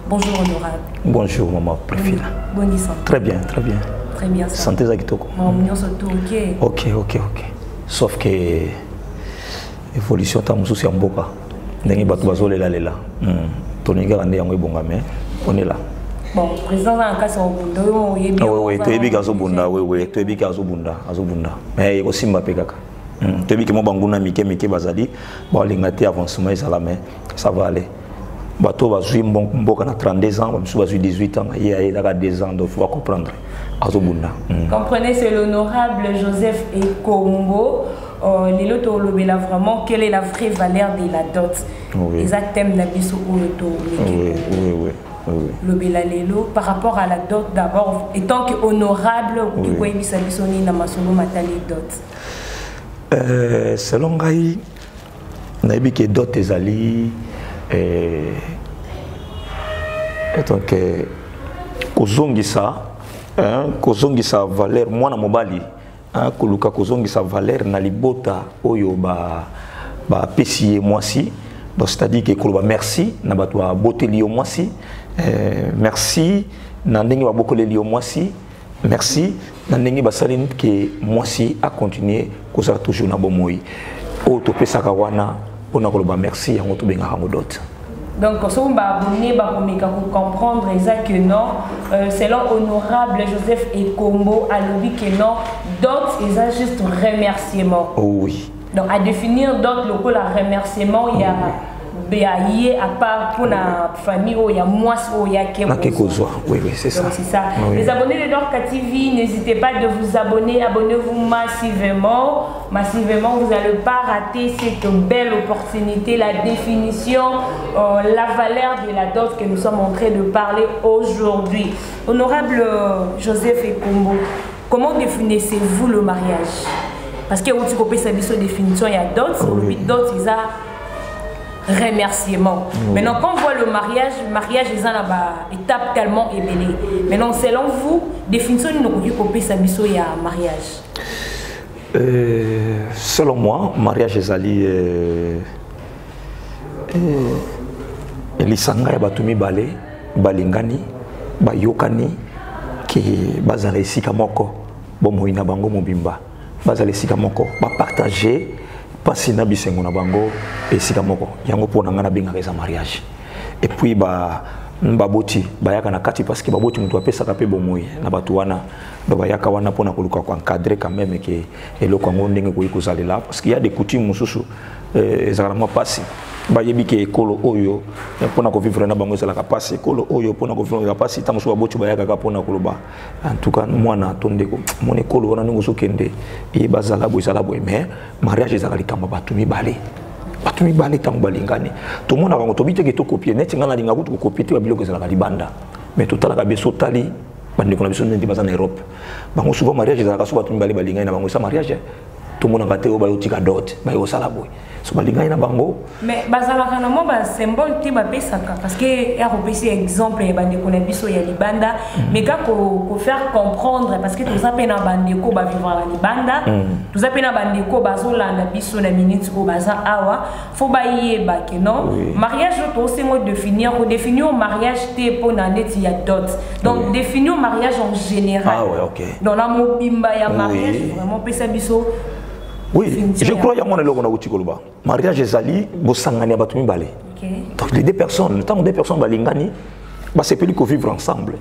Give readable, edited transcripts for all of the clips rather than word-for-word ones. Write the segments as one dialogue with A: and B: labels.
A: Bonjour honorable.
B: Bonjour maman préférée.
A: Bonne santé.
B: Très bien, très bien.
A: Très bien.
B: Santé Zakitoko. Ok. Sauf que évolution ta mususi ya mboka. Ndenge batu bazolela lela. Toninga rande yango ebongame. On est là.
A: Bon, président en cas sur Bunda,
B: oui, tu es bien Azobunda, oui, tu es bien Azobunda. Mais il y a aussi Mbappé kaka. Tu es bien que mon banguna Mike Bazali, bon l'ingati avancement ça mais ça va aller. Bateau va jouer bon à 32 ans, je suis 18 ans, il y a 2 ans, donc il faut comprendre. Azobunda.
A: Comprenez, c'est l'honorable Joseph Ekombo. Les lotos vraiment, quelle est la vraie valeur de la dot? Les thèmes d'Abisso ou
B: oui.
A: Le Belalelo par rapport à la dot d'abord, étant que honorable,
B: selon Gaï, Nabi qui dot des alliés, donc Kozongisa, Kozongisa valeur, moi na mobali, Koluka Kozongisa valeur na libota oyo ba pesier moi si, donc c'est-à-dire que Koluba merci na batwa botelio moi si. Merci Nandenge va beaucoup les moi si merci Nandenge basaline que moi si a continué que ça toujours na bomoi au topé sakawana on a koloba merci yango to benga hamodot.
A: Donc si on va abonner pour comprendre exact que non selon honorable Joseph Ekombo a lobby que non d'autres ils ont juste remerciement.
B: Oui.
A: Donc à définir d'autres locaux la remerciement il y a à part pour la famille où il y a moi où il y a
B: oui c'est ça.
A: C'est ça.
B: Oui.
A: Les abonnés de Dorka TV, n'hésitez pas de vous abonner, abonnez-vous massivement. Vous n'allez pas rater cette belle opportunité, la définition, la valeur de la dot que nous sommes en train de parler aujourd'hui. Honorable Joseph Ekombo, comment définissez-vous le mariage? Parce que vous avez sa définition, il y a d'autres, d'autres ils ont remerciement. Maintenant, quand on voit le mariage est en étape tellement ébélée. Maintenant, selon vous, définition de notre mariage.
B: Selon moi, mariage est allé. Elisanga ya batumi bale, balingani, bayokani, qui bazale sika moko, bomoina bango mobimba, bazale sika moko, ba partager. Pasi na bisengo na bango esika moko yango pona ngana benga za mariage et puis baboti bayaka na kati parce que baboti mutu apesa ka pe bomoi na batu wana bayaka wana pona koluka ko encadrer quand même que eloko ngo ndenge ko ikozalela parce qu'il y a des coutumes mususu ezalama pasi bayebi ke ekolo oyo pona ko vivre na bango ezala ka pasi ekolo oyo pona ko vivre ka pasi tango so baboti bayaka ka pona koloba en tout cas mwana tondeko mon ekolo wana ngo so kende e bazala bo ezala bo mais mariage ezala likamba batumi bale tango balingani to mona bango to biteke to copier net ngana linga kutu ko copier te biloko ezala libanda mais totala ka beso tali bande ko na biso ndi bazana Europe bango souvent mariage ezala ka so batumi bale balingani na bango sa mariage tout le monde a gâté au bayotika dot bayo salaboy so balingani na bango
A: mais bazala kana mo ba symbole ti ba pesaka parce que ya repesi exemple ya bande ko na biso ya libanda mais ka ko faire comprendre parce que tout ça pena bande ko ba vivre la libanda tout ça pena bande ko bazolanda biso na minute ko baza awa faut ba yeba que non mariage to c'est moi définir mariage te pour na net ya dot donc définir mariage en général dans la mobimba ya mariage vraiment pesa biso.
B: Oui, je crois qu'il y a un logo na mariage ezali bosangani batumi balé. Donc les deux personnes, tant deux personnes balingani, ba c'est plus que vivre ensemble.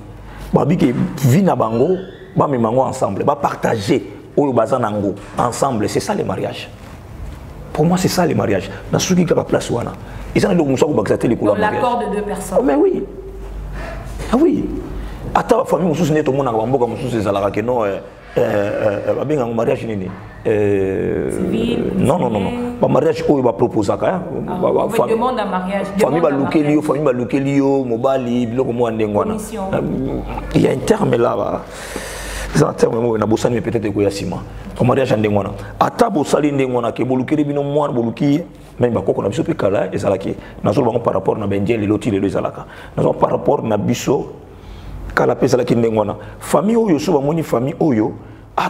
B: Ba bi que vivre na bango, ba memango ensemble, ba partager oyo bazanango ensemble, c'est ça le mariage. Pour moi c'est ça le mariage. Dans ce qui est la place wana. Ils ont le muso ko bakzater les couleurs mariage.
A: L'accord de deux personnes.
B: Oh, mais oui. Ah oui. Ata famille mususu neto mona ka mboka mususu ezalaka que non babenga mariage nini non ba mariage oyo ba proposer ka
A: on demande un mariage
B: famille ba lukelio mobali biloko mo ndengwana il y a un terme là ça terme mo na bosani peut-être ko yasima au mariage ndengwana ata bosali ndengwana ke bolukeli bino mwana boluki même ba koko na biso pe kala ezalaki nazo bango par rapport na benjeli loti le ezalaka nazo par rapport na biso kala pesa la kindengwana famille oyo so ba moni famille oyo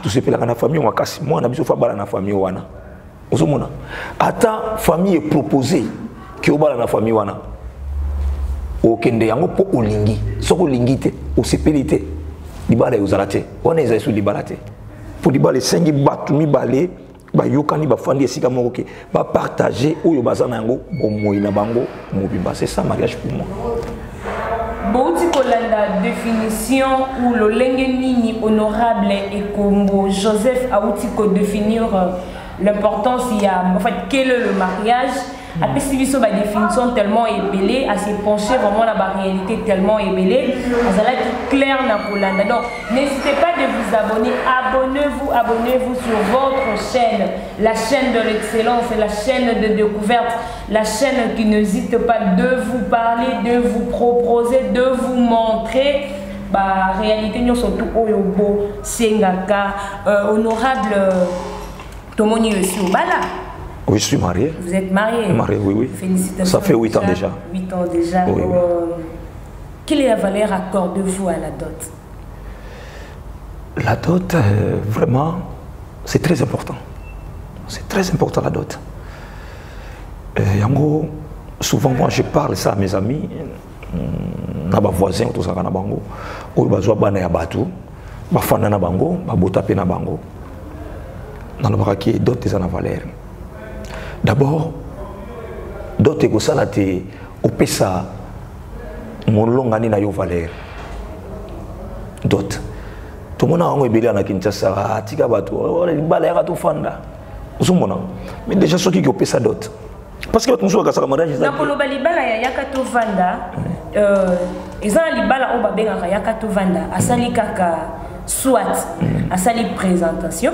B: tout se pela kana famille wakasi moi na biso fa bala na famille wana ozomona ata famille est proposée que obala na famille wana okende yango po olingi soko olingi te osepeli te libala ezala te wana ezali su libala te po libala esengi bato mibale bayokani bafandi esika moko ke bapartage oyo baza na yango bomoi na bango mobimba. C'est ça mariage pour moi.
A: Bouti kolanda définition ou le nini honorable et Kombo Joseph a outi ko définir l'importance il y a en fait quel est le mariage. Après si vous avez une définition tellement ébellée, à se pencher vraiment la réalité tellement ébellée, ça va être clair dans Kolanda. Donc n'hésitez pas de vous abonner, abonnez-vous sur votre chaîne, la chaîne de l'excellence, la chaîne de découverte, la chaîne qui n'hésite pas de vous parler, de vous proposer, de vous montrer. Bah réalité nous surtout Oyobo, Sengaka, honorable Tomoni aussi au Bala.
B: Oui, je suis marié.
A: Vous êtes marié?
B: Marié, oui, oui.
A: Félicitations.
B: Ça fait 8 ans déjà.
A: 8 ans déjà.
B: Oui, oui.
A: Quelle est la valeur accordez-vous à la dot?
B: La dot, vraiment, c'est très important. C'est très important la dot. Yango, souvent, moi, je parle ça à mes amis, à mes voisins, tout ça, à Bango, où ils ont besoin de batu, ils font na bango, ils ont tapé na bango. Dans le braquet, dot est en valeur. D'abord, dot est ça là, au pesa, mon long année na yo valeur. Dot. Tout le monde a envie de Kinshasa, tika batu, les balais à tout fanda. Mais déjà ceux qui ont pesa dot. Parce que tout le monde a sa mariage.
A: Na koloba libala ya yakato vanda, ezana libala oba benga yakato vanda, asali kaka soit asali présentation.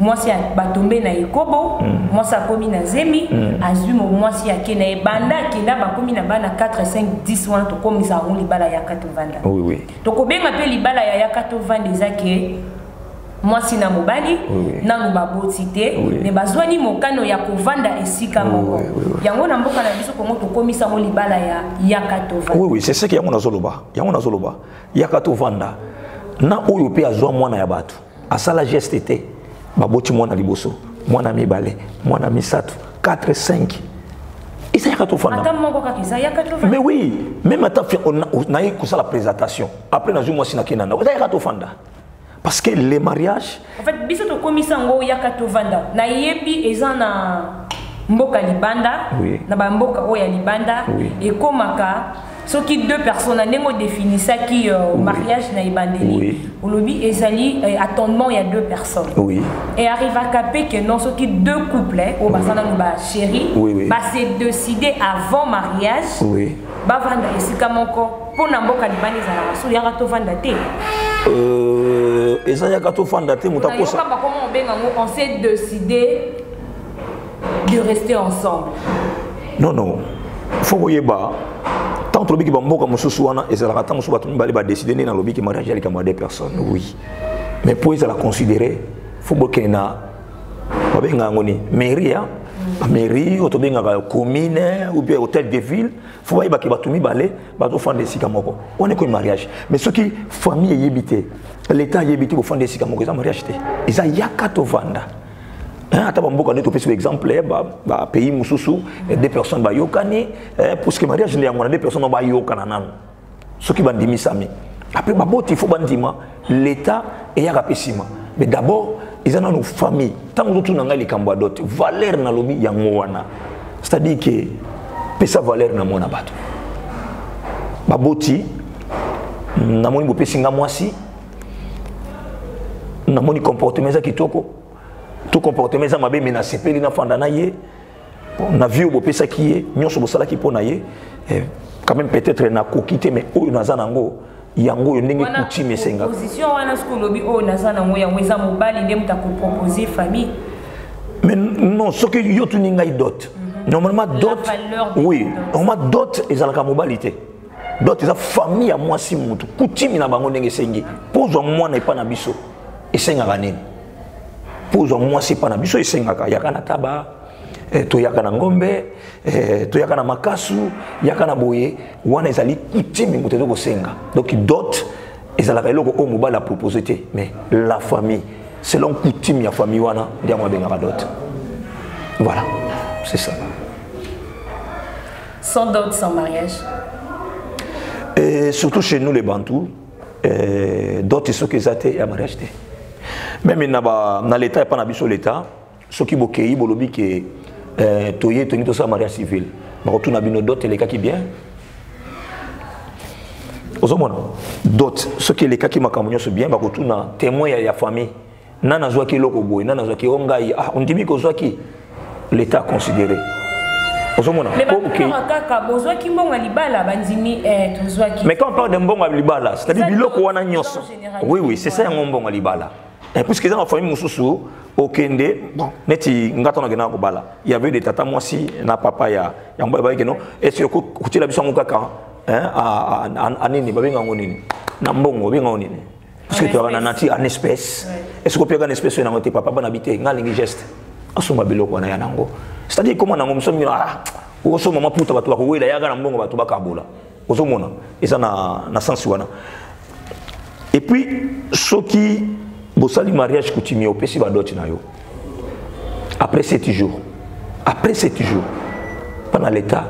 A: Moi si batombe na ekobo, moi ça komi na zemi, azumo moi si akena ebanda kenda ba komi na bana 4 5 10 wana to komi za on libala ya kato vanda.
B: Oui oui.
A: To ko benga pe libala ya kato vanda ezake moi si na mobali na ngubabotite ne bazwani mokano ya kovanda esika moko. Yango na mboka na biso kongo to komi sa mo libala ya kato vanda.
B: Oui oui, c'est ce que yango na zoloba. Yango na zoloba. Ya kato vanda. Na oyo pe azwa mwana ya batu. Asala geste te. Baboti mwana liboso, mwana mibale, mwana misatu, 4, 5. Et ça y a tout fait. Mais oui, même attends, on a eu la présentation. Après, on a eu moi si na kinana. Ça y a tout fait. Parce que les mariages. En fait, biso to komisa ngo yakato vanda. Na yebi ezana mboka libanda, na ba mboka oya libanda et komaka. Ce qui deux personnes ont défini ça qui mariage na ibandeli. Au lobby ezali attendement il y a deux personnes. Oui. Et arrive à caper que non ce qui deux couples au basana ba chéri bah c'est décidé avant mariage. Oui. Ba vanda esika moko pour na mboka libanda ezala so ya to vanda te. Ezaya ka to vanda te mutakosa. Comment on benga on s'est décidé de rester ensemble. Non non. Faut voyer bas. Tant que le bamboka mususuana et la rata musuba tout va décider dans le qui mariage avec deux personnes. Oui. Mais pour la considérer, faut que na babenga ngoni mairie mairie otobenga commune ou bien hôtel de ville, faut voir que batumi balé bato fande sika moko. On est comme mariage. Mais ce qui famille yébité, l'état yébité au fande sika moko, ça mariage té. Ils a yakato vanda. Ata bamboka neto pesi exemple ba pays mususu deux personnes ba yokani pour ce que mariage ne yangona deux personnes ba yokana nanu ce qui bandimi sami après ba boti faut bandima l'état et ya kapesima mais d'abord ils ont nos familles tant que tout nanga likambo dot valeur na lobi yango wana c'est-à-dire que pesa valeur na mona bato ba boti na moni bo pesinga mwasi na moni comportement za kitoko. Tout comportement ça m'a bien menacé peli na fanda na ye na vie au bopesa qui est nyonso bosala ki pona ye quand même peut-être na kokité mais oyo nazana ngo yango yo ndenge coutume senga position wana ce que lobi oyo nazana ngo yango eza mobali ndem ta ko proposer famille mais non ce que yo tuni ngai dot normalement dot oui normalement dot ezalaka mobalité dot eza famille à moi si mutu coutume na bango ndenge sengi pozo mwana epa na biso esenga kanini. Pour moi c'est pas na biso esengaka yakana taba to yakana ngombe to yakana makasu yakana boye wana ezali coutume muteto ko senga donc dot ezalaka eloko o mobile a proposé mais la famille selon coutume ya famille wana ndia mwa benga dot voilà c'est ça.
A: Sans dot sans mariage.
B: Et surtout chez nous les Bantous, d'autres sont qui étaient à mariage. Même dans l'État, pas dans l'État, ceux qui ont été bolobi que toyé tenu tout ça mariage civil. Mais retourne à bino d'autres les cas qui bien. D'autres ceux qui les cas qui m'accompagnent sont bien, bah retourne à témoin il y a famille. Nana zoa ki loko boy, nana zoa ki ongai. Ah, on dit que zoa ki l'État considéré.
A: Mais quand
B: on parle d'un bon à Libala, c'est-à-dire biloko wana nyonso. Oui, oui, c'est ça un bon à Libala. Et puisque dans la famille Moussoussou, au Kende, bon, neti ngata na gena ko bala. Il y avait des tata moi si na papa ya ngba ba keno. Et c'est ko kutila biso ngokaka, hein, a nini ba benga ngonini. Na mbongo benga ngonini. Parce que tu as nati en espèce. Est-ce que tu as une espèce na ngote papa ba habiter ngalingi geste. Asoma biloko wana ya nango. C'est-à-dire comment nango msomi ah oso mama puta batu bakowela yaga na mbongo batu bakabola ozo mona eza na sens wana. Et puis soki bosali mariage coutumier opesi ba dot na yo après 7 jours pendant l'état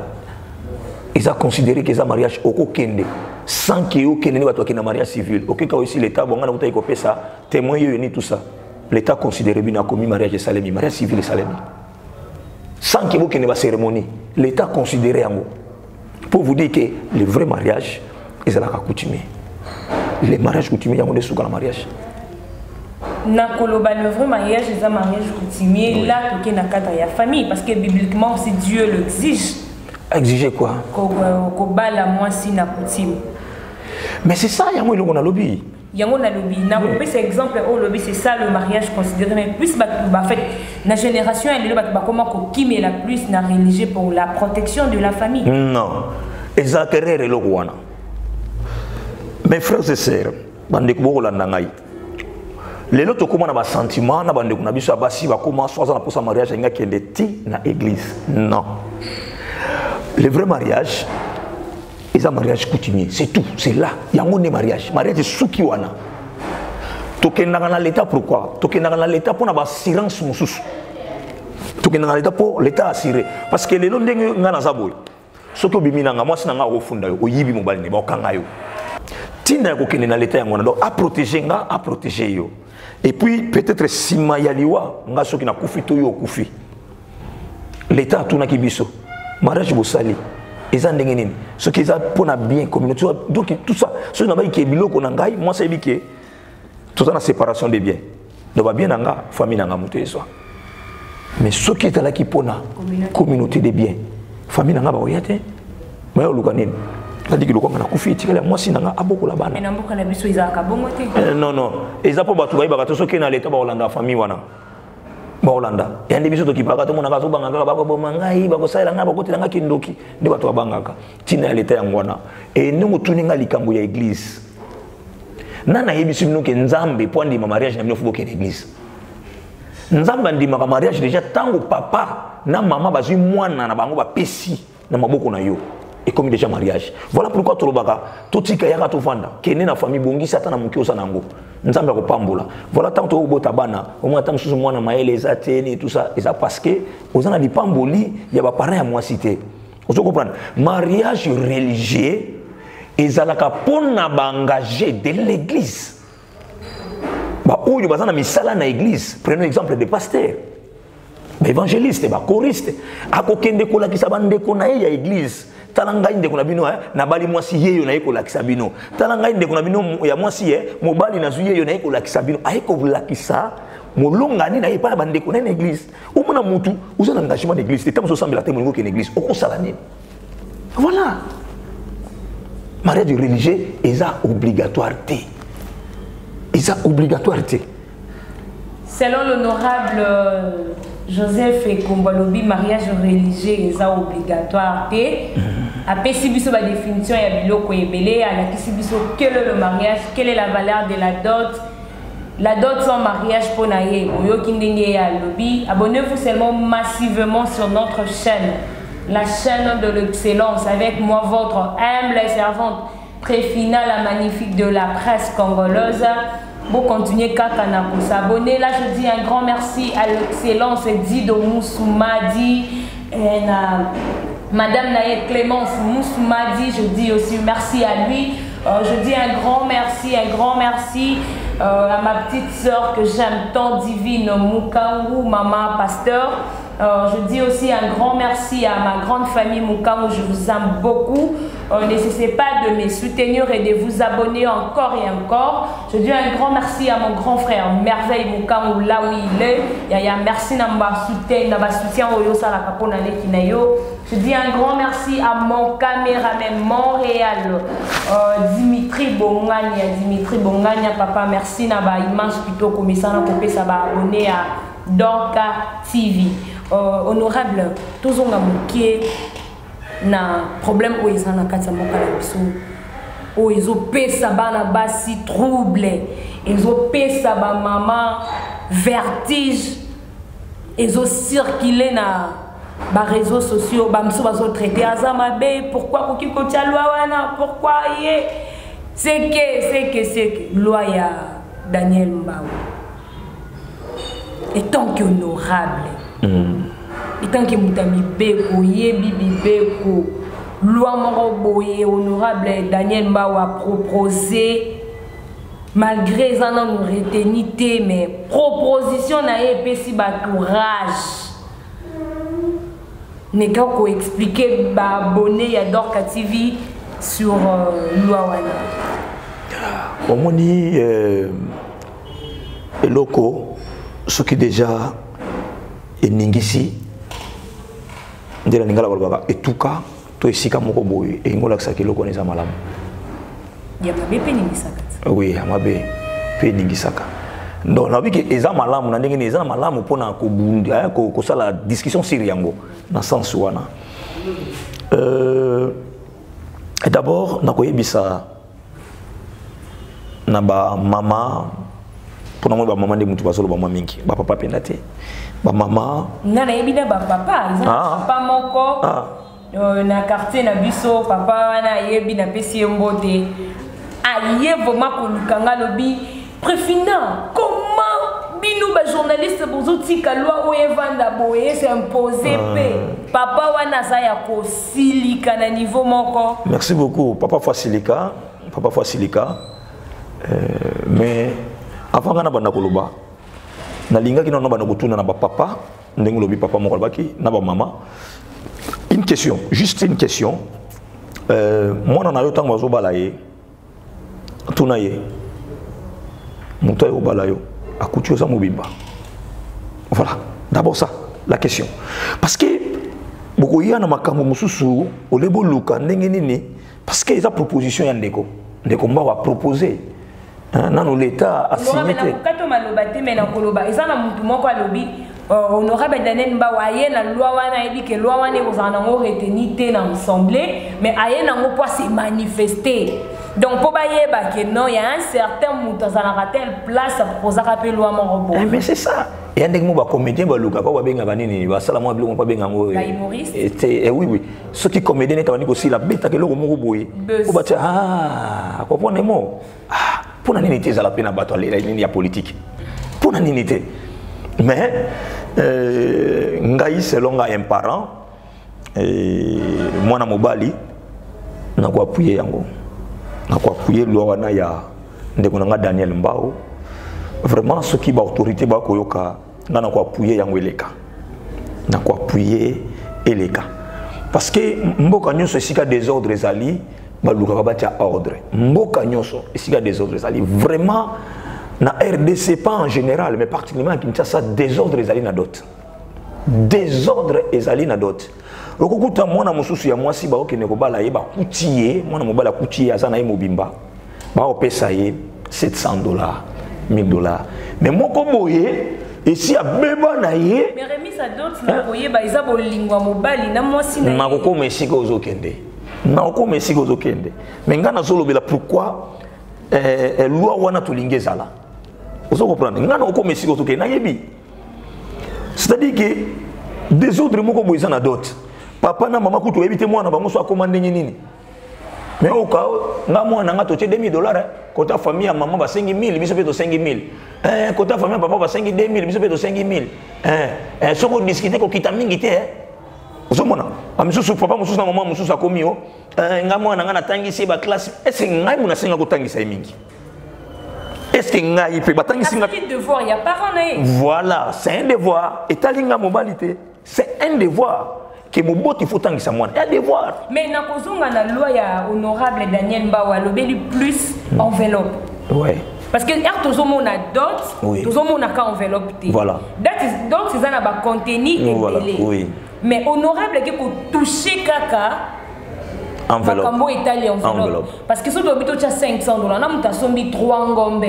B: ils ont considéré que ça mariage okokende sans que yo kende batu akina mariage civil okeka aussi l'état bonga na utai kopesa témoin yo ni tout ça l'état considéré bina commis mariage salemi mariage civil salemi sans que vous ayez une cérémonie, l'État considérait en pour vous dire que les vrais mariages, ils sont coutumiers. Les mariages coutumiers, ils ont des sous dans le mariage.
A: Le vrai mariage, c'est un mariage coutumier, là, il y a une famille, parce que bibliquement, si Dieu l'exige.
B: Exiger quoi?
A: La moitié na coutume.
B: Mais c'est ça, il y a un lobby.
A: Yango na lobby na kopé cet exemple au lobby c'est ça le mariage considéré mais plus bah fait la génération elle est comment qui met la plus na religieux pour la protection de la famille.
B: Non exactement le rwanda. Mes frères et sœurs bande ko bolanda ngai lelo to comment na ba sentiment na bande ko na biso abasi ba comment 60% pour sa mariage nga kende ti na église. Non le vrai mariage c'est un mariage coutumier, c'est tout, c'est là. Il y a un mariage. Mariage est souki wana. Token dans l'état pourquoi? Token dans l'état pour avoir assurance moussous. Token dans l'état pour l'état assuré. Parce que les longs dengue ngana zaboy. Ce que bimina nga moi sinanga ofunda yo, oyibi mobali ne ba okanga yo. Tina ko kene dans l'état yangona donc à protéger yo. Et puis peut-être sima yaliwa nga soki na kufi to yo kufi. L'état tuna kibiso. Mariage bosali. Ils ont des ce qui est pour la bien communauté donc tout ça ce n'a pas qui est biloko nangai moi c'est dit que tout ça la séparation des biens ne va bien nanga famille nanga muté soit mais ce qui est là qui pour la communauté des biens famille nanga ba oyate mais au lukanini c'est-à-dire que le comme na kufi tikala moi si nanga aboko la bana
A: mais namboka na biso izaka bongo te
B: non ils a pas batu ba ba to ce qui na l'état ba Hollande famille wana ba Hollande et andi biso to kipaka to mona ka so bangaka ba ko mangai ba ko saila nga ba ko tilanga kindoki ndi batu abangaka tina ya l'état yangwana et ndongo tuninga likambo ya église nana yebisi bino ke nzambe po ndima mariage na bino fubo ke église nzambe ndima ka mariage déjà tango papa na mama bazui mwana na bango ba pesi na maboko na yo et comme déjà mariage voilà pourquoi tolobaka totika yaka to vanda kene na famille bongi sata na mukiosa nango nzambe ko pambola voilà tant to bota bana au moins tant susu mwana maele ezateni tout ça et ça parce que ozana di pamboli ya ba parents ya moi cité vous comprenez mariage religieux ezalaka pona ba engagé de l'église ba oyo bazana misala na église prenons exemple des pasteurs évangéliste ba choriste akokende kola kisabande kona ya église talanga inde kuna bino na bali mwasi yeyo na eko lakisa bino talanga inde kuna bino ya mwasi mobali na zuye yo na eko lakisa bino aiko lakisa molongani na epa bande kuna na église omona mutu uza na engagement d'église te tamso sambela te molingo ke église okosala nini voilà mariage religieux eza obligatoire te
A: selon l'honorable Joseph et Kombalobi, mariage religieux est obligatoire. Après, si vous avez la définition, il y a biloko ebele, quel est le mariage, quelle est la valeur de la dot. La dot sans mariage pour naïe, abonnez-vous seulement massivement sur notre chaîne, la chaîne de l'excellence, avec moi, votre humble servante, très finale, la magnifique de la presse congolaise. Pour continuer Kakana pour s'abonner. Là, je dis un grand merci à l'excellence Dido Moussoumadi, Madame Naïe Clémence Moussoumadi, je dis aussi merci à lui. Je dis un grand merci à ma petite sœur que j'aime tant, Divine Moukaou, maman pasteur. Je dis aussi un grand merci à ma grande famille Moukaou, je vous aime beaucoup. N'hésitez pas de me soutenir et de vous abonner encore et encore. Je dis un grand merci à mon grand frère Merveille Moukaou, là où il est. Merci de ma soutien au Sala Kapona Lekinayo. Je dis un grand merci à mon caméraman Montréal, Dimitri Bongania, papa, merci na ba image plutôt comme ça na copé ça va abonner à Dorka TV. Honorable, tous on a moqué na problème où ils en a quatre moka la biso. Où ils ont payé ça bana basi troublé, ils ont payé ça ba maman vertige, ils ont circulé na ba réseaux sociaux, ba mso bazo traité azamabe, pourquoi pour qui kotia loi wana, pourquoi yé c'est que loi ya Daniel Mbao et tant qu'honorable et tant que moutami beko yebi beko loi moro boye honorable Daniel Mbao a proposé malgré ça non retenité mais proposition na epesi ba courage n'est qu'à expliquer ba abonné à Dorka TV sur Luawana.
B: Au moni locaux, ce qui déjà est ningisi, de la ningala balbaba et tout cas, to ici comme au boy et ngola ça qui locaux n'est pas malam.
A: Ya mabe pe ningisaka.
B: Oui, mabe pe ningisaka. Donc na biki eza malam na ndenge eza malam pona ko bundi ko sala discussion sur yango na sens wana. Et d'abord, na koyebisa na ba mama pour nous ba maman de mutu basolo ba mama mingi ba papa pendate ba mama
A: na yebina ba papa papa moko na quartier na biso papa na yebina pesi mbote aye vraiment ko lukanga lobi préfina comment bino ba journaliste bozuti ka loi o evanda boye s'imposer pe papa wana sa ya ko silika na niveau moko.
B: Merci beaucoup papa Fasilika mais avant que na koloba na linga ki na bana kutuna na ba papa ndenge lobi papa moko baki na ba mama une question juste une question moi na yo tango zo balaye tunaye muto yo balayo akuti oza mobimba voilà d'abord ça la question parce que beaucoup y a na makambo mususu olebo luka ndenge nini parce que eza proposition ya ndeko mba wa proposer non l'état a signé
A: kato maloba te mais na koloba eza na mutu moko alobi honorable Daniel Mbao aye na loi wana ebi ke loi wana kozana ngo retenite na assemblée mais aye na ngo pour se manifester donc pour bayeba que non il y a un certain mutu azana telle place à proposer ka loi mon robot
B: mais c'est ça et ndenge mo ba comédien ba luka ko ba benga banini ba sala mo biloko pa benga ngo et oui ceux qui comédien est tawani ko sila beta ke loko mo boye ko ba comprendre mo pour la nini la peine à battre les lignes politique pour la nini mais ngai selon un parent moi na mobali na ko appuyer yango na ko appuyer loi wana ya ndeko na Daniel Mbao vraiment ce qui ba autorité ba ko yoka na ko appuyer yango eleka na ko appuyer eleka parce que mboka nyonso esika désordre ezali baluka batia ordre mboka nyonso esika désordre ezali vraiment na RDC pas en général mais particulièrement à Kinshasa désordre ezali na dot désordre ezali na dot lokokuta mwana mususu ya mwasi ba okene ko bala ye ba kutiye mwana mobala kutiye azana ye mobimba ba opesa ye $700 $1000 mais moko boye esi abeba na ye
A: mais remis à dot na boye ba isa bolingwa mobali na mwasi na
B: na ko mesika ozokende na ko mesika ozokende mais ngana zolobela pourquoi loi wana tulingezala ozo comprendre ngana ko mesika ozokende na yebi c'est-à-dire que des autres moko boye na dot papa na mama kutu ebite mwana bango so akomande nini mais au cas nga mwana nga toche $2000 kota famille ya maman ba 5000 biso pe to 5000 kota famille ya papa ba 5000 biso pe to 5000 soko discuter ko kita mingi te ozomona amisusu papa mususu na maman mususu akomi o nga mwana nga natangisi ba classe est-ce que ngai muna senga kotangisa mingi est-ce que ngai pe batangisi nga
A: devoir ya parent na
B: voilà c'est un devoir et talinga mobilité c'est un devoir que moboti faut tangisa mwana un devoir
A: mais na kozonga na loi ya honorable Daniel Mbawa lobeli plus enveloppe
B: ouais
A: parce que tout le monde a dot, tout le monde a enveloppe.
B: Voilà.
A: Donc c'est ça n'a contenu et
B: voilà.
A: télé.
B: Oui.
A: Mais honorable qui peut toucher caca.
B: Enveloppe.
A: Enveloppe. Parce que si tu as $500, tu as sombi 3 ngombe.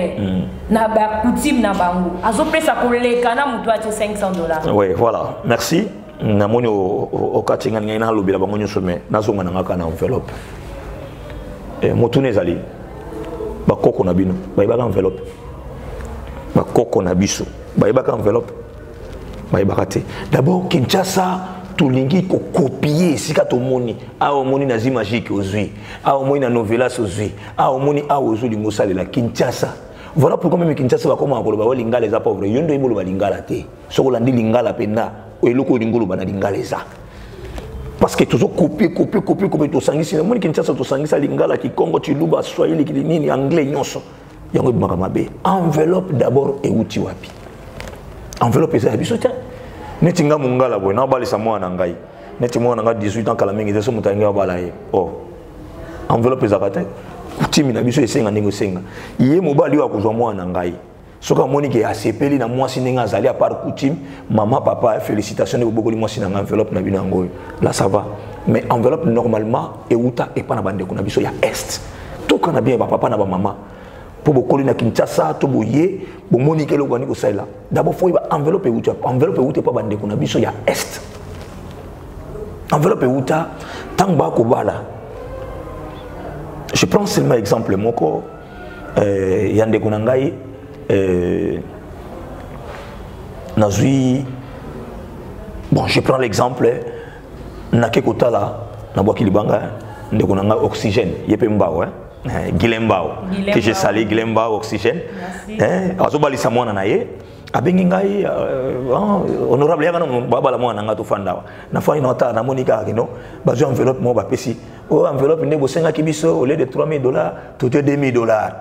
A: Na ba coutume na bango. Azope ça pour les kana mutu a $500.
B: Oui, voilà. Merci. Na moni au katinga ngina lobila bango nyosome na zonga na ngaka na enveloppe. Motune zali. Bakoko na bino bayibaka enveloppe bakoko na biso bayibaka enveloppe bayibaka te d'abord Kinshasa tolingi ko copier sika to moni a omoni na zi magique ozui a omoni na novelas ozui a omoni a ozui lingo salela Kinshasa voilà pourquoi même Kinshasa ba koma ko ba lingala za pauvre yondo ibolo ba lingala te soko landi lingala penda o eloko lingolo ba na lingala za parce que toujours copier to sangisi na moni Kinshasa to sangisa lingala ki Congo Chiluba Swahili ki nini anglais nyonso yango bimaka mabe enveloppe d'abord e uti wapi enveloppe eza biso ta neti nga mungala boy na balisa mwana ngai neti mwana nga 18 ans kala mingi zeso mutangi bala ye oh enveloppe eza kata kutimi na biso esenga ndingo senga ye mobali wa kuzwa mwana ngai soka moni ke asepeli na mwasi nenga azali à part coutume maman papa félicitations de bokoli mwasi na enveloppe na binango là ça va mais enveloppe normalement et uta et pas na bande ko na biso ya est to kana bien ba papa na ba maman pour bokoli na Kinshasa to boye bo moni ke lokani ko sala d'abord faut ba enveloppe et uta pas bande ko na biso ya est enveloppe et uta tang ba ko bala je prends seulement exemple moko yande ko na ngai bon, je prends l'exemple, Nake Kotala, Nabwaki Libanga, Ndekonanga Oxygène, Yepembao, Guilembao, que j'ai salé Guilembao Oxygène, Azobali Samona Naye, Abengingai, honorable Yagano, Baba la Moana Nato Fanda, Nafa Inota, Namonika, Bazo enveloppe, Moba Pessi, oh, enveloppe Nebo Senga Kibiso, au lieu de $3,000, tout est $2,000.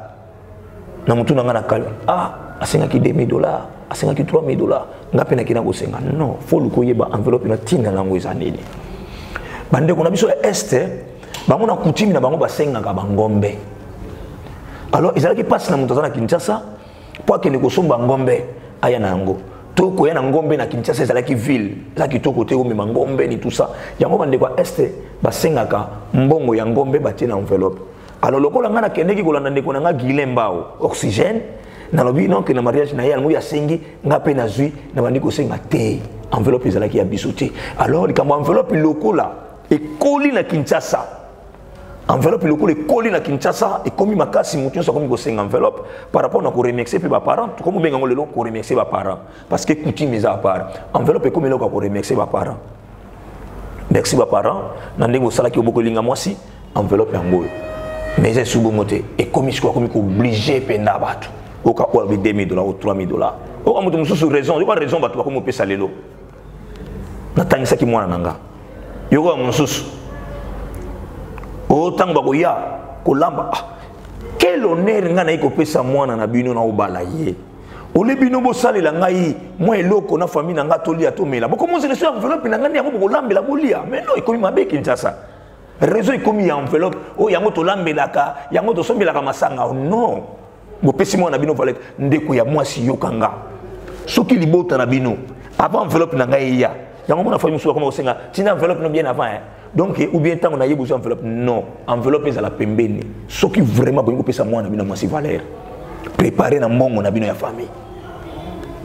B: Na mutu na ngana kala asenga ki $2,000 asenga ki $3,000 ngape na kina kosenga non faut luko yeba enveloppe na tinda nango ezaneli bande ko na biso este bango na coutume na bango basenga ka bangombe alors ezala ki passe na mutu na Kinshasa po akende ko somba ngombe aya na ngo to ko ya na ngombe na Kinshasa ezala ki ville za ki to kote ko mema ngombe ni tout ça yango bande ko este basenga ka mbongo ya ngombe batie na enveloppe. Alors lokola ngana kendeki kolanda ndeko na nga Guilembao Oxygène na lobi non que na mariage na yango ya sengi ngape na zui na bandiko senga te enveloppe ezalaki ya bisoté alors likambo enveloppe lokola ekoli na Kinshasa enveloppe lokola ekoli na Kinshasa ekomi makasi mutu nyonso akomi kosenga enveloppe par rapport na ko remercier pe ba parents to komo benga ngolelo ko remercier ba parents parce que coutume eza part enveloppe ekomi loko ko remercier ba parents merci ba parents na ndengo salaki oboko linga mwasi enveloppe yango mais c'est sous moté et comme je crois comme obligé penda bato au cas où $2,000 ou $3,000 au cas où sous raison il y a raison bato comme peut saler l'eau natangisa ki mwana nanga yoko mususu o tango bakoya kolamba quel honneur ngana iko pesa mwana na bino na obala ye ole bino bo salela ngai moi eloko na famille nanga tolia tomela boko mo se enveloppe na ngani yango bokolambela bolia mais non ikomi mabe Kinshasa réseau ekomi ya enveloppe o yango to lambelaka yango to sombelaka masanga non bo pesi mwana bino valet ndeko ya mwasi yokanga soki libota na bino avant enveloppe na ngai ya yango mona famille so comme osenga tina enveloppe no bien avant donc ou bien tant on a yé besoin enveloppe non enveloppe eza la pembeni soki vraiment bongo pesa mwana bino mwasi valeur préparer na mbongo na bino ya famille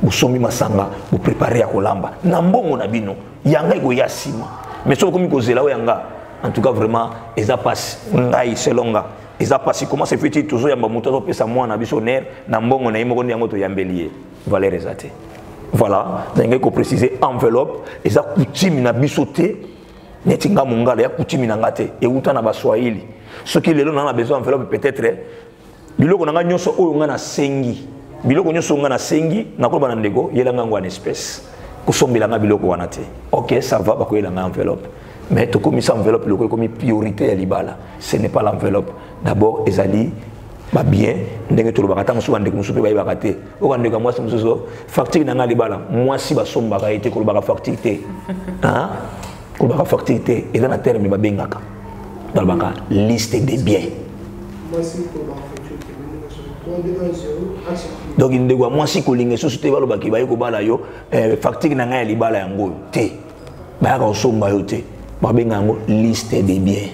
B: bosomi masanga bo préparer ya kolamba na mbongo na bino yanga iko ya sima mais soki komi kozela o yanga en tout cas vraiment eza passe ngai selonga eza passe comment se fait-il toujours yamba muto to pesa mwana biso ner na mbongo na yimo yango to yambelier valeur ezate voilà ndenge ko préciser enveloppe eza coutume na biso te neti nga mungala ya coutume na ngate e uta na baswahili soki lelo na besoin enveloppe peut-être biloko nga nyonso oyo nga na sengi biloko nyonso nga na sengi na ko bana ndeko yela nga ngwa en espèce kosombelanga biloko wana te. OK, ça va ba koyelanga enveloppe. Mais to comme ça enveloppe le comme priorité à libala. Ce n'est pas l'enveloppe. D'abord ezali ba bien ndenge to lobaka tango so ndeko musupe ba yibaka te. O ka ndeko mwasi mususo facture nanga libala. Mwasi ba sombaka ite ko lobaka facture te. Hein? Ko lobaka facture te. Et dans la terme ba bengaka. Lobaka liste des biens. Mwasi ko lobaka donc ndeko mwasi ko linga so te ba lobaki ba yiko bala yo facture nanga libala yango te. Ba ka somba yo te. Ba benga yango liste des biens.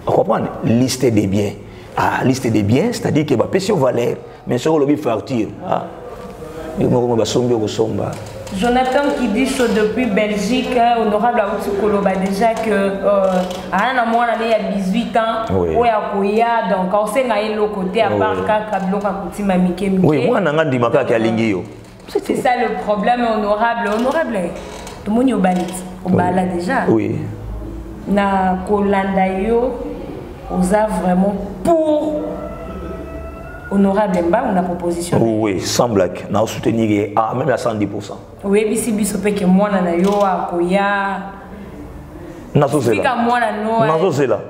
B: Vous comprenez? Liste des biens. Ah, liste des biens, c'est-à-dire que va payer valeur, mais sur le but facture. Ah,
A: Jonathan qui dit chaud depuis Belgique, honorable Aouti Koloba, déjà que à un moment il y a 18 ans, oui. Donc on sait qu'il y a l'autre côté à part Kablo Kakouti Mamike.
B: Oui, moi je suis dit que Lingio.
A: C'est ça le problème, honorable. Tout le monde est au balit. Au bala déjà.
B: Oui.
A: Na Kolandayo. On a vraiment pour honorable Mba ou la proposition.
B: Oui, sans blague. Nous soutenir même à 110%.
A: Oui, bisi biso pe que moi na yo akoya.
B: Nazozela.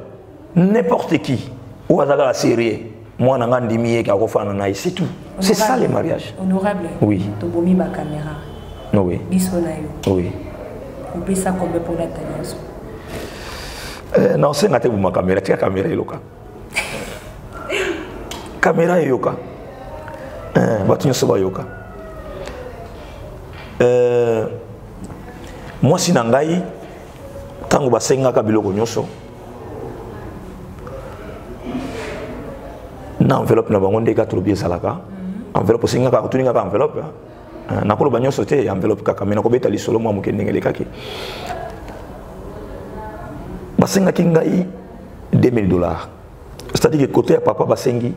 B: N'importe qui ou à la série, moi na ngandimi ka kofana na c'est tout. C'est ça le mariage.
A: Honorable.
B: Oui.
A: Tobomi ma caméra.
B: Oui.
A: Biso na yo.
B: Oui.
A: On peut ça combien pour la taniaso.
B: Non, c'est pas ma caméra, c'est la caméra yoka. Caméra yoka. Batunyo soba yoka. Moi si nangai tango basenga ka biloko nyoso. Na enveloppe na bango ndeka trop bien salaka. Enveloppe senga ka tuninga ka enveloppe. Na kolo banyoso te enveloppe ka kamena ko beta lisolo mo mukendenge lekaki. Basenga kingai $2000. C'est-à-dire que côté à papa basengi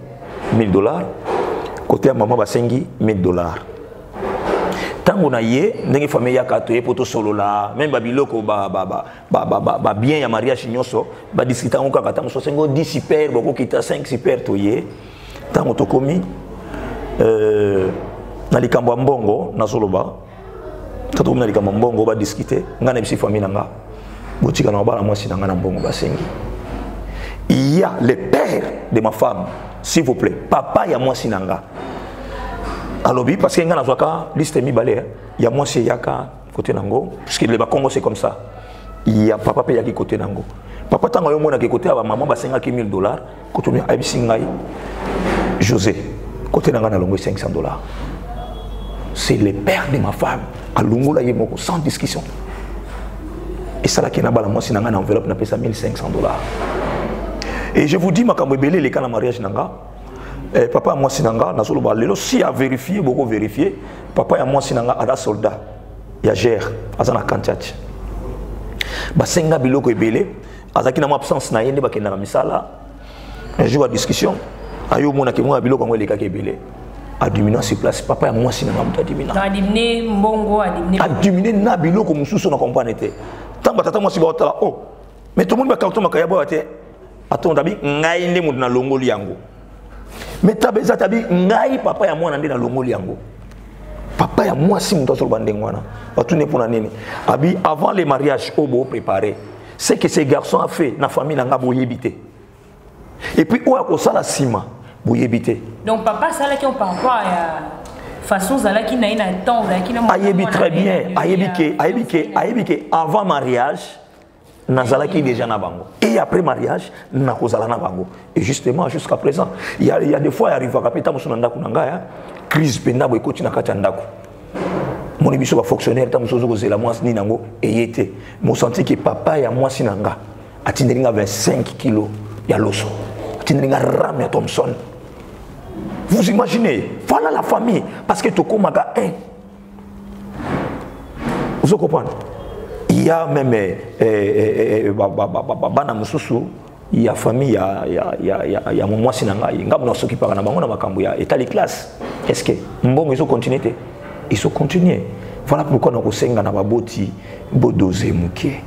B: $1000, côté à maman basengi $1000. Tango na ye ndenge famille ya kato ye poto solo la même babiloko ba bien ya mariage nyoso ba discuter on ka tango so sengo 10 super boko kita 5 super to ye tango to komi na likambo mbongo na solo ba tato na likambo mbongo ba discuter ngana bisi famille nanga. Il y a le père de ma femme, s'il vous plaît. Papa, il y a moi sinanga. Alors, parce qu'il y a un liste mi balé, il y a moi c'est yaka côté nango, parce que le Congo c'est comme ça. Il y a papa paye qui côté nango. Papa tango yo mona qui côté à maman basenga ki $1000, côté mi abisingai José, côté nanga na longo $500. C'est le père de ma femme. À longo la yemoko sans discussion. Et ça là qui n'a pas la moi si n'a pas enveloppe n'a pas ça $1500. Et je vous dis ma camébélé les cas de mariage nanga papa moi si nanga na solo balelo si a vérifié beaucoup vérifié papa et moi si nanga ada soldat ya gère azana kantiach basenga biloko ebele azaki na mo absence na yende bakenda na misala un jour à discussion ayo mona ke mo biloko ngo lekaka ebele adimina sur place papa et moi si nanga adimina
A: adiminer mbongo
B: adiminer na biloko mususu na comprendre te. Tant que moi si là, oh, mais tout le monde va carton makayabo ate. Attends tabi ngai nde mudna longoli yango. Mais tabeza tabi ngai papa ya mwana nde na longoli yango. Papa ya moi si muto so bande ngwana. Batune pour nini. Abi avant les mariages obo préparé. C'est que ces garçons a fait na famille nanga boyebité. Et puis o akosala sima boyebité.
A: Donc papa ça là qui on parle pas façon zala qui n'a temps qui n'a
B: ayebi très bien ayebi avant mariage nazala qui déjà na bango et après mariage na kozala na bango et justement jusqu'à présent il y a des fois il arrive à kapita musuna ndako nanga ya crise penda bo ekoti na kati ndako mon biso ba fonctionnaire ta musozo kozela mwasi ni nango eyete mo senti que papa ya mwasi nanga atindelinga 25 kg ya loso atindelinga ram ya Thompson. Vous imaginez, voilà la famille, parce que Toko Maga est. Vous comprenez? Il y a même Bana Mususu, il y a famille, il y a mon mois Sinanga, il y a un qui parle à Bango, il y a état les classes. Est-ce que bon, ils ont continué? Ils ont continué. Voilà pourquoi nous avons un baboti, bodosé mouké,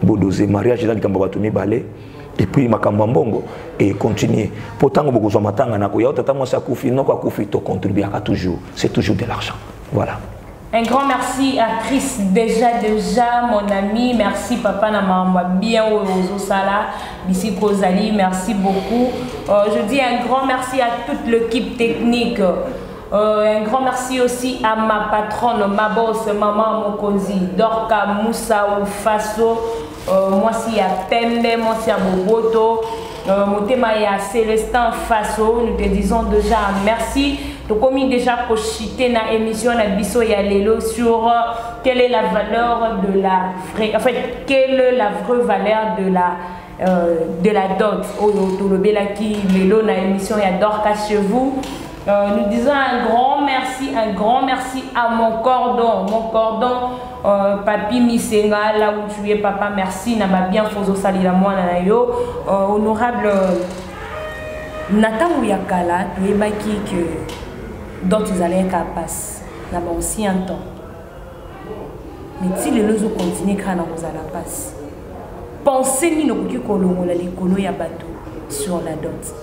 B: bodosé mariage dans le Kambabatumi balé. Et puis makambo mbongo et continuer pourtant beaucoup de matanga na ko ya tata mo sa kufi no ko kufi to contribuer à toujours c'est toujours de l'argent voilà
A: Un grand merci à Chris, déjà, mon ami. Merci, papa, Namamba, bien au Sala, Bissi Kozali, merci beaucoup. Je dis un grand merci à toute l'équipe technique. Un grand merci aussi à ma patronne, ma boss, maman Mokonzi, Dorka, Moussa ou Faso, moi si à Pembe, moi si à Boboto, Motema et à Célestin Faso. Nous te disons déjà merci. Tu commis déjà pour chiter dans l'émission Bisso Yalelo sur quelle est la valeur de la vraie, en fait, quelle est la vraie valeur de la dot. Qui Lelo dans l'émission Dorka chez vous. Nous disons un grand merci à mon cordon, Papi Misenga, là où tu es, papa, merci, n'a pas bien Fozo Salila moi yo, honorable Nathan Ouyakala, tu es baki que d'autres allaient capables, n'a pas aussi un temps. Mais si les lois continuent à nous à la passe, pensez-nous que nous avons les colo ya bateau sur la dot.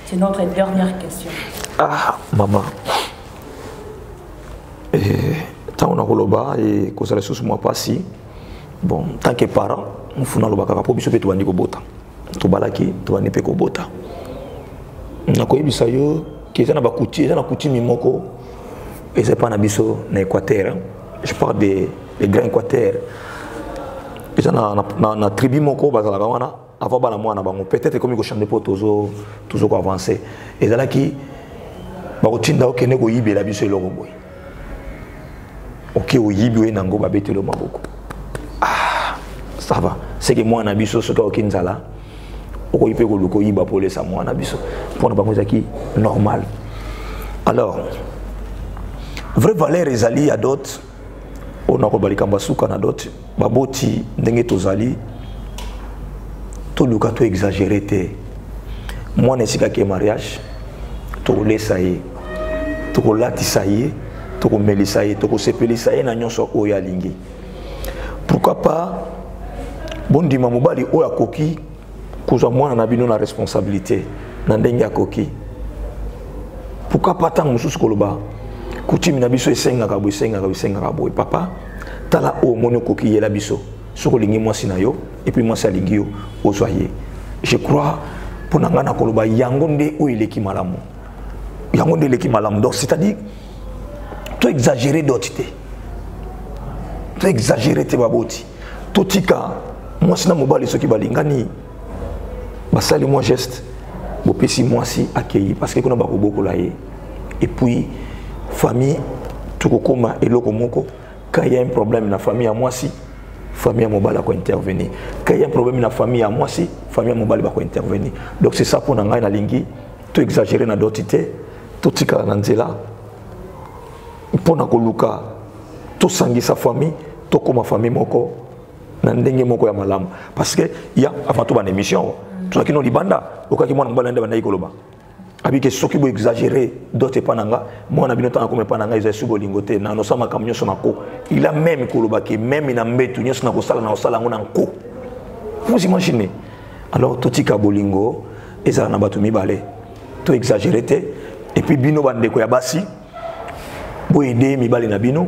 A: C'est notre dernière question.
B: Ah, maman. Tant on a roloba et que ça les sous moi pas si. Bon, tant que parents, on fait le baka pour biso petu andiko bota. To balaki, to ane pe ko bota. Na ko yebisa yo ki eza na ba coutume moko et c'est pas na biso na Équateur. Je parle des grands Équateur. Eza na tribu moko bazala wana. Avant bala mwana bango peut-être comme ko chambre pour toujours avancer et là qui ba otinda okene ko yibela biso eloko boy OK oyibi nango ba betelo maboko ah ça va c'est que moi na biso soka okinzala oko yipe ko luko yiba pole sa moi na biso pour na bango zaki normal. Alors vraie valeur ezali à d'autres on a ko balika mbasuka na d'autres baboti ndenge tozali tout le cas, tu exagéré. Moi, je suis qu'un mariage, tu laisses ça y, tu laisses ça y, tu mets ça y, tu sepeli ça y, n'ayons soit oya lingi. Pourquoi pas, bon dis moi mobali oya koki, cause moi on a bien la responsabilité, n'endenga koki. Pourquoi pas tant musus koloba, coutume na biso esenga kabo papa, tala o mono koki yela biso. Sur le moi sinayo et puis moi c'est lingio au soyez. Je crois pour n'angana koloba yangonde ou il est qui malamu. Yangonde il est qui malamu. Donc c'est-à-dire tu exagéré d'autres. Tu exagéré tes baboti. Totika moi sina mobali ce qui balingani. Basali moi geste. Bo pesi moi si accueilli parce que qu'on a beaucoup là et puis famille tout koma et lokomoko quand il y a un problème dans la famille à moi si famille mobile va intervenir. Quand il y a un problème dans la famille à moi si, famille mobile va intervenir. Donc c'est ça pour nous na lingi, tout exagérer na d'autité, tout tika nanzela. Pour na koluka, tout sangi sa famille, tout comme ma famille moko, nandenge moko ya malamu. Parce que il y a avant tout une émission, tout qui nous libanda, au cas qui moi n'balande banda ikoloba. Avec ce qui veut exagérer d'autres pananga, moi on a bien entendu comme pananga ils ont subi lingoté, na no sama camion sur nako. Il a même kolobaki, même il a mbetu nyos na kosala na osala ngona nko. Vous imaginez? Alors totika bolingo, ezala na batu mibale. To exagérer et puis bino bandeko ya basi. Bo aider mibale na bino,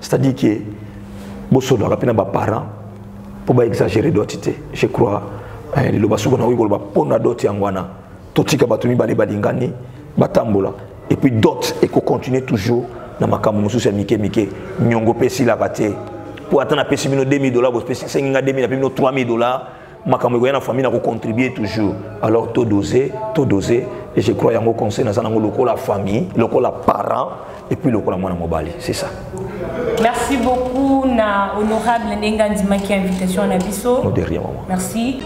B: c'est-à-dire que bo so doit rappeler ba parents pour ba exagérer d'autres. Je crois le basuko na wiko ba pona d'autres yangwana. Totika batumi bale balingani batambola et puis d'autres et qu'on continue toujours na makambo mususu ya mike nyongo pesi la kate pour attendre pesi bino $2000 bo pesi 5000 na bino $3000 makambo ko na famille na ko contribuer toujours alors to doser et je crois yango conseil na zanango lokola famille lokola parents et puis lokola mwana mobali c'est ça.
A: Merci beaucoup na honorable Ndengandima qui a invitation à Nabiso.
B: De rien maman.
A: Merci.